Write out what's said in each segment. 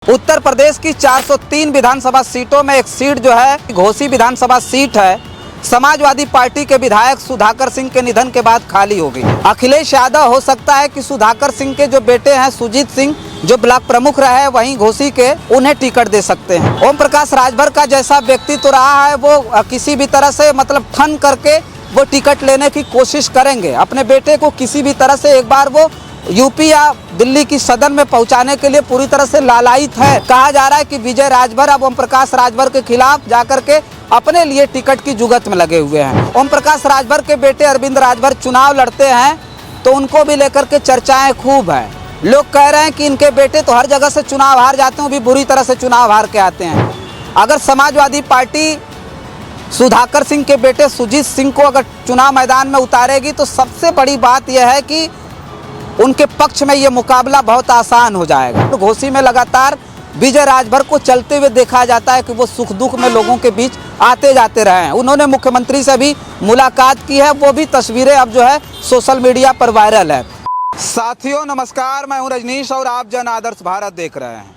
उत्तर प्रदेश की 403 विधानसभा सीटों में एक सीट जो है घोसी विधानसभा सीट है, समाजवादी पार्टी के विधायक सुधाकर सिंह के निधन के बाद खाली हो गई। अखिलेश यादव हो सकता है कि सुधाकर सिंह के जो बेटे हैं सुजीत सिंह, जो ब्लॉक प्रमुख रहे वहीं घोसी के, उन्हें टिकट दे सकते हैं। ओम प्रकाश राजभर का जैसा व्यक्ति तो रहा है, वो किसी भी तरह से ठन करके वो टिकट लेने की कोशिश करेंगे। अपने बेटे को किसी भी तरह से एक बार वो यूपी या दिल्ली की सदन में पहुंचाने के लिए पूरी तरह से लालायित है। कहा जा रहा है कि विजय राजभर अब ओम प्रकाश राजभर के खिलाफ जाकर के अपने लिए टिकट की जुगत में लगे हुए हैं। ओम प्रकाश राजभर के बेटे अरविंद राजभर चुनाव लड़ते हैं तो उनको भी लेकर के चर्चाएं खूब हैं। लोग कह रहे हैं कि इनके बेटे तो हर जगह से चुनाव हार जाते हैं, वो भी बुरी तरह से चुनाव हार के आते हैं। अगर समाजवादी पार्टी सुधाकर सिंह के बेटे सुजीत सिंह को अगर चुनाव मैदान में उतारेगी तो सबसे बड़ी बात यह है कि उनके पक्ष में ये मुकाबला बहुत आसान हो जाएगा। तो घोसी में लगातार विजय राजभर को चलते हुए देखा जाता है कि वो सुख दुख में लोगों के बीच आते जाते रहे हैं। उन्होंने मुख्यमंत्री से भी मुलाकात की है, वो भी तस्वीरें अब जो है सोशल मीडिया पर वायरल है। साथियों नमस्कार, मैं हूं रजनीश और आप जन आदर्श भारत देख रहे हैं।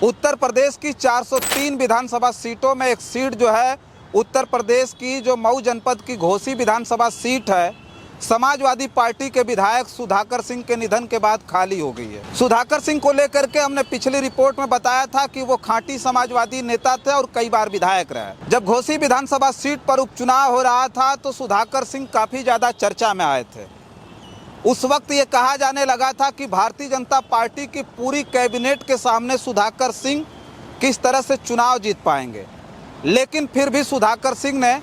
उत्तर प्रदेश की 403 विधानसभा सीटों में एक सीट जो है उत्तर प्रदेश की जो मऊ जनपद की घोसी विधानसभा सीट है, समाजवादी पार्टी के विधायक सुधाकर सिंह के निधन के बाद खाली हो गई है। सुधाकर सिंह को लेकर के हमने पिछली रिपोर्ट में बताया था कि वो खांटी समाजवादी नेता थे और कई बार विधायक रहे। जब घोसी विधानसभा सीट पर उपचुनाव हो रहा था तो सुधाकर सिंह काफी ज्यादा चर्चा में आए थे। उस वक्त ये कहा जाने लगा था कि भारतीय जनता पार्टी की पूरी कैबिनेट के सामने सुधाकर सिंह किस तरह से चुनाव जीत पाएंगे, लेकिन फिर भी सुधाकर सिंह ने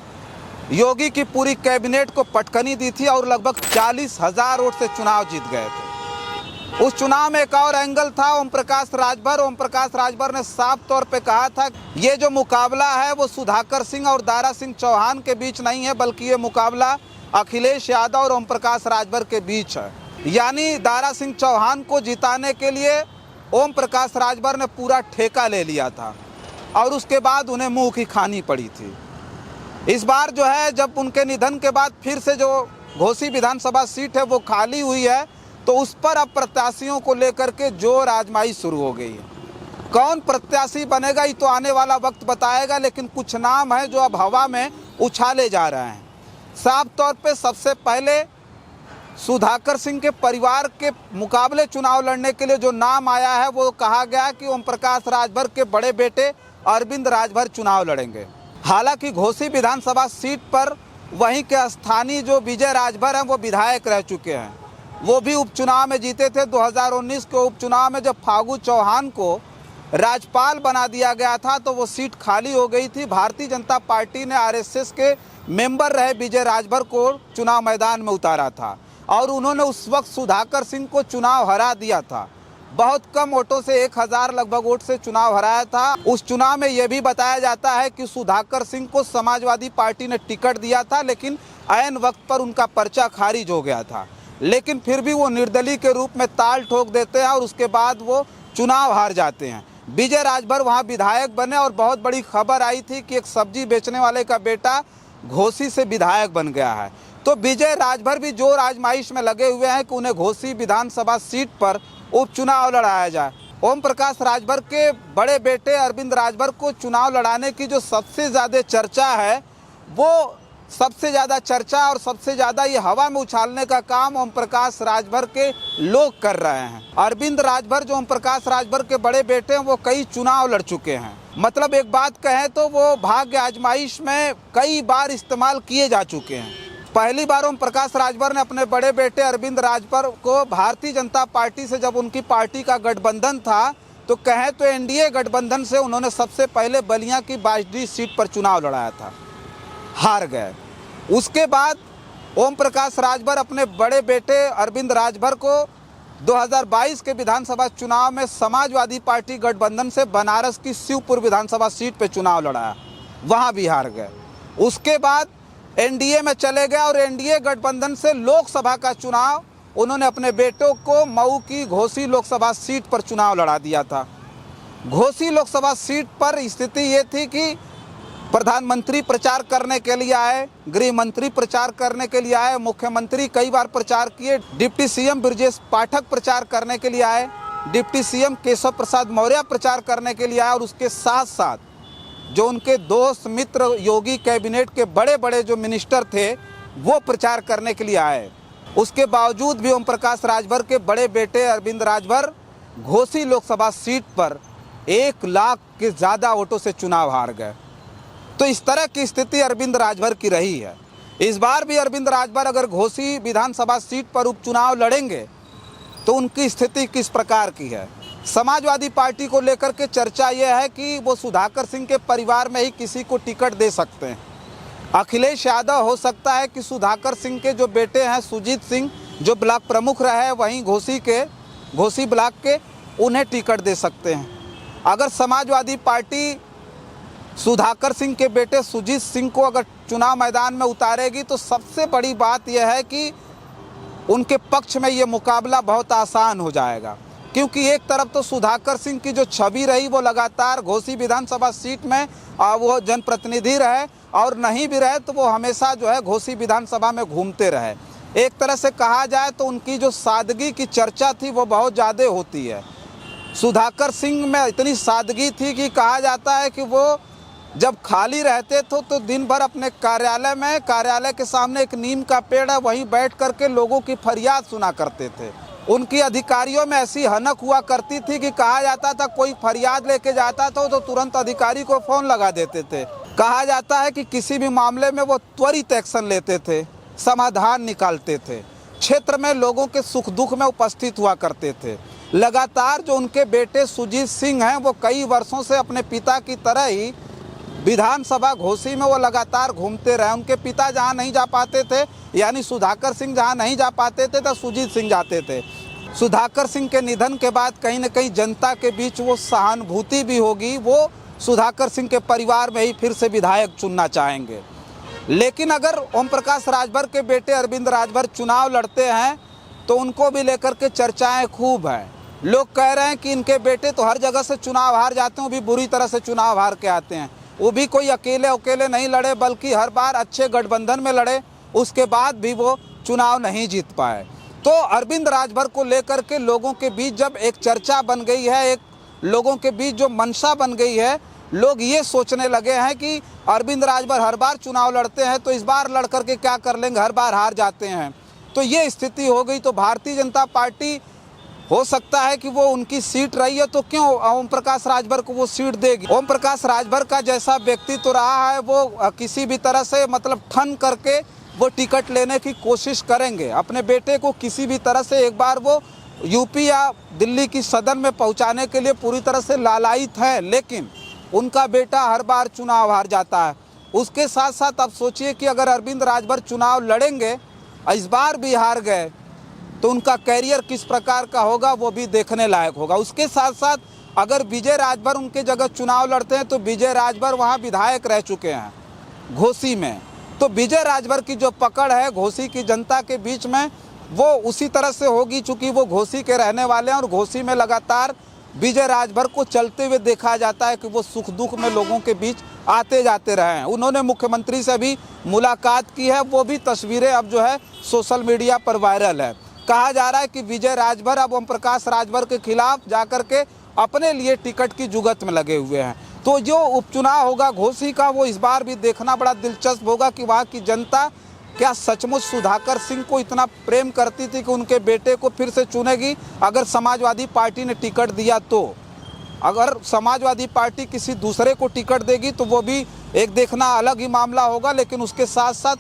योगी की पूरी कैबिनेट को पटकनी दी थी और लगभग 40,000 वोट से चुनाव जीत गए थे। उस चुनाव में एक और एंगल था ओम प्रकाश राजभर। ओम प्रकाश राजभर ने साफ तौर पे कहा था ये जो मुकाबला है वो सुधाकर सिंह और दारा सिंह चौहान के बीच नहीं है, बल्कि ये मुकाबला अखिलेश यादव और ओम प्रकाश राजभर के बीच है। यानी दारा सिंह चौहान को जिताने के लिए ओम प्रकाश राजभर ने पूरा ठेका ले लिया था और उसके बाद उन्हें मुंह की खानी पड़ी थी। इस बार जो है जब उनके निधन के बाद फिर से जो घोसी विधानसभा सीट है वो खाली हुई है, तो उस पर अब प्रत्याशियों को लेकर के जोर आजमाइश शुरू हो गई है। कौन प्रत्याशी बनेगा ये तो आने वाला वक्त बताएगा, लेकिन कुछ नाम है जो अब हवा में उछाले जा रहे हैं। साफ तौर पे सबसे पहले सुधाकर सिंह के परिवार के मुकाबले चुनाव लड़ने के लिए जो नाम आया है वो कहा गया कि ओम प्रकाश राजभर के बड़े बेटे अरविंद राजभर चुनाव लड़ेंगे। हालांकि घोसी विधानसभा सीट पर वहीं के स्थानीय जो विजय राजभर हैं वो विधायक रह चुके हैं। वो भी उपचुनाव में जीते थे। 2019 के उपचुनाव में जब फागू चौहान को राज्यपाल बना दिया गया था तो वो सीट खाली हो गई थी। भारतीय जनता पार्टी ने आरएसएस के मेंबर रहे विजय राजभर को चुनाव मैदान में उतारा था और उन्होंने उस वक्त सुधाकर सिंह को चुनाव हरा दिया था। बहुत कम वोटों से 1000 लगभग वोट से चुनाव हराया था। उस चुनाव में यह भी बताया जाता है कि सुधाकर सिंह को समाजवादी पार्टी ने टिकट दिया था, लेकिन ऐन वक्त पर उनका पर्चा खारिज हो गया था। लेकिन फिर भी वो निर्दलीय के रूप में ताल ठोक देते हैं और उसके बाद वो चुनाव हार जाते हैं। विजय राजभर वहाँ विधायक बने और बहुत बड़ी खबर आई थी कि एक सब्जी बेचने वाले का बेटा घोसी से विधायक बन गया है। तो विजय राजभर भी जोर आजमाइश में लगे हुए हैं कि उन्हें घोसी विधानसभा सीट पर उपचुनाव लड़ाया जाए। ओम प्रकाश राजभर के बड़े बेटे अरविंद राजभर को चुनाव लड़ाने की जो सबसे ज़्यादा चर्चा है, वो सबसे ज़्यादा चर्चा और सबसे ज़्यादा ये हवा में उछालने का काम ओम प्रकाश राजभर के लोग कर रहे हैं। अरविंद राजभर जो ओम प्रकाश राजभर के बड़े बेटे हैं वो कई चुनाव लड़ चुके हैं। मतलब एक बात कहें तो वो भाग्य आजमाइश में कई बार इस्तेमाल किए जा चुके हैं। पहली बार ओम प्रकाश राजभर ने अपने बड़े बेटे अरविंद राजभर को भारतीय जनता पार्टी से, जब उनकी पार्टी का गठबंधन था तो कहें तो एनडीए गठबंधन से, उन्होंने सबसे पहले बलिया की बाजडी सीट पर चुनाव लड़ाया था, हार गए। उसके बाद ओम प्रकाश राजभर अपने बड़े बेटे अरविंद राजभर को 2022 के विधानसभा चुनाव में समाजवादी पार्टी गठबंधन से बनारस की शिवपुर विधानसभा सीट पर चुनाव लड़ाया, वहाँ भी हार गए। उसके बाद एनडीए में चले गए और एनडीए गठबंधन से लोकसभा का चुनाव उन्होंने अपने बेटों को मऊ की घोसी लोकसभा सीट पर चुनाव लड़ा दिया था। घोसी लोकसभा सीट पर स्थिति ये थी कि प्रधानमंत्री प्रचार करने के लिए आए, गृह मंत्री प्रचार करने के लिए आए, मुख्यमंत्री कई बार प्रचार किए, डिप्टी सीएम ब्रजेश पाठक प्रचार करने के लिए आए, डिप्टी सीएम केशव प्रसाद मौर्य प्रचार करने के लिए आए और उसके साथ साथ जो उनके दोस्त मित्र योगी कैबिनेट के बड़े बड़े जो मिनिस्टर थे वो प्रचार करने के लिए आए। उसके बावजूद भी ओम प्रकाश राजभर के बड़े बेटे अरविंद राजभर घोसी लोकसभा सीट पर 1 लाख के ज़्यादा वोटों से चुनाव हार गए। तो इस तरह की स्थिति अरविंद राजभर की रही है। इस बार भी अरविंद राजभर अगर घोसी विधानसभा सीट पर उपचुनाव लड़ेंगे तो उनकी स्थिति किस प्रकार की है। समाजवादी पार्टी को लेकर के चर्चा यह है कि वो सुधाकर सिंह के परिवार में ही किसी को टिकट दे सकते हैं। अखिलेश यादव हो सकता है कि सुधाकर सिंह के जो बेटे हैं सुजीत सिंह जो ब्लॉक प्रमुख रहे वहीं घोसी ब्लॉक के उन्हें टिकट दे सकते हैं। अगर समाजवादी पार्टी सुधाकर सिंह के बेटे सुजीत सिंह को अगर चुनाव मैदान में उतारेगी तो सबसे बड़ी बात यह है कि उनके पक्ष में ये मुकाबला बहुत आसान हो जाएगा, क्योंकि एक तरफ तो सुधाकर सिंह की जो छवि रही वो लगातार घोसी विधानसभा सीट में वो जनप्रतिनिधि रहे और नहीं भी रहे तो वो हमेशा जो है घोसी विधानसभा में घूमते रहे। एक तरह से कहा जाए तो उनकी जो सादगी की चर्चा थी वो बहुत ज़्यादा होती है। सुधाकर सिंह में इतनी सादगी थी कि कहा जाता है कि वो जब खाली रहते थे तो दिन भर अपने कार्यालय के सामने एक नीम का पेड़ है वहीं बैठ करके लोगों की फरियाद सुना करते थे। उनकी अधिकारियों में ऐसी हनक हुआ करती थी कि कहा जाता था कोई फरियाद लेके जाता था तो तुरंत अधिकारी को फ़ोन लगा देते थे। कहा जाता है कि किसी भी मामले में वो त्वरित एक्शन लेते थे, समाधान निकालते थे, क्षेत्र में लोगों के सुख दुख में उपस्थित हुआ करते थे। लगातार जो उनके बेटे सुजीत सिंह हैं वो कई वर्षों से अपने पिता की तरह ही विधानसभा घोसी में वो लगातार घूमते रहे। उनके पिता जहां नहीं जा पाते थे यानी सुधाकर सिंह जहां नहीं जा पाते थे तो सुजीत सिंह जाते थे। सुधाकर सिंह के निधन के बाद कहीं न कहीं जनता के बीच वो सहानुभूति भी होगी, वो सुधाकर सिंह के परिवार में ही फिर से विधायक चुनना चाहेंगे। लेकिन अगर ओम प्रकाश राजभर के बेटे अरविंद राजभर चुनाव लड़ते हैं तो उनको भी लेकर के चर्चाएँ खूब हैं। लोग कह रहे हैं कि इनके बेटे तो हर जगह से चुनाव हार जाते हैं, वो भी बुरी तरह से चुनाव हार के आते हैं। वो भी कोई अकेले नहीं लड़े बल्कि हर बार अच्छे गठबंधन में लड़े, उसके बाद भी वो चुनाव नहीं जीत पाए। तो अरविंद राजभर को लेकर के लोगों के बीच जब एक चर्चा बन गई है, एक लोगों के बीच जो मंशा बन गई है, लोग ये सोचने लगे हैं कि अरविंद राजभर हर बार चुनाव लड़ते हैं तो इस बार लड़ करके क्या कर लेंगे, हर बार हार जाते हैं। तो ये स्थिति हो गई। तो भारतीय जनता पार्टी हो सकता है कि वो उनकी सीट रही है तो क्यों ओम प्रकाश राजभर को वो सीट देगी। ओम प्रकाश राजभर का जैसा व्यक्ति तो रहा है वो किसी भी तरह से मतलब ठन करके वो टिकट लेने की कोशिश करेंगे। अपने बेटे को किसी भी तरह से एक बार वो यूपी या दिल्ली की सदन में पहुंचाने के लिए पूरी तरह से लालायित है, लेकिन उनका बेटा हर बार चुनाव हार जाता है। उसके साथ साथ अब सोचिए कि अगर अरविंद राजभर चुनाव लड़ेंगे, इस बार भी हार गए तो उनका कैरियर किस प्रकार का होगा वो भी देखने लायक होगा। उसके साथ साथ अगर विजय राजभर उनके जगह चुनाव लड़ते हैं तो विजय राजभर वहाँ विधायक रह चुके हैं घोसी में। तो विजय राजभर की जो पकड़ है घोसी की जनता के बीच में वो उसी तरह से होगी, चूँकि वो घोसी के रहने वाले हैं और घोसी में लगातार विजय राजभर को चलते हुए देखा जाता है कि वो सुख दुख में लोगों के बीच आते जाते रहे हैं। उन्होंने मुख्यमंत्री से भी मुलाकात की है, वो भी तस्वीरें अब जो है सोशल मीडिया पर वायरल है। कहा जा रहा है कि विजय राजभर अब ओम प्रकाश राजभर के खिलाफ जाकर के अपने लिए टिकट की जुगत में लगे हुए हैं। तो जो उपचुनाव होगा घोसी का वो इस बार भी देखना बड़ा दिलचस्प होगा कि वहाँ की जनता क्या सचमुच सुधाकर सिंह को इतना प्रेम करती थी कि उनके बेटे को फिर से चुनेगी। अगर समाजवादी पार्टी ने टिकट दिया तो, अगर समाजवादी पार्टी किसी दूसरे को टिकट देगी तो वो भी एक देखना अलग ही मामला होगा। लेकिन उसके साथ साथ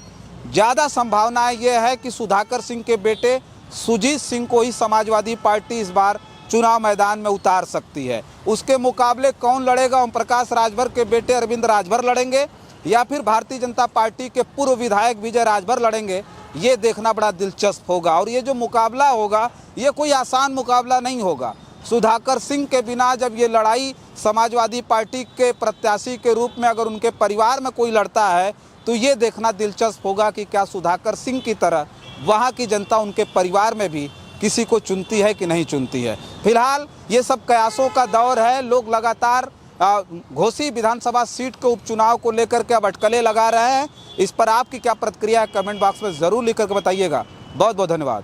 ज़्यादा संभावनाएं ये है कि सुधाकर सिंह के बेटे सुजीत सिंह को ही समाजवादी पार्टी इस बार चुनाव मैदान में उतार सकती है। उसके मुकाबले कौन लड़ेगा, ओम प्रकाश राजभर के बेटे अरविंद राजभर लड़ेंगे या फिर भारतीय जनता पार्टी के पूर्व विधायक विजय राजभर लड़ेंगे, ये देखना बड़ा दिलचस्प होगा। और ये जो मुकाबला होगा ये कोई आसान मुकाबला नहीं होगा। सुधाकर सिंह के बिना जब ये लड़ाई समाजवादी पार्टी के प्रत्याशी के रूप में अगर उनके परिवार में कोई लड़ता है तो ये देखना दिलचस्प होगा कि क्या सुधाकर सिंह की तरह वहाँ की जनता उनके परिवार में भी किसी को चुनती है कि नहीं चुनती है। फिलहाल ये सब कयासों का दौर है। लोग लगातार घोसी विधानसभा सीट के उपचुनाव को लेकर के अब अटकलें लगा रहे हैं। इस पर आपकी क्या प्रतिक्रिया है, कमेंट बॉक्स में ज़रूर लिख करके बताइएगा। बहुत बहुत धन्यवाद।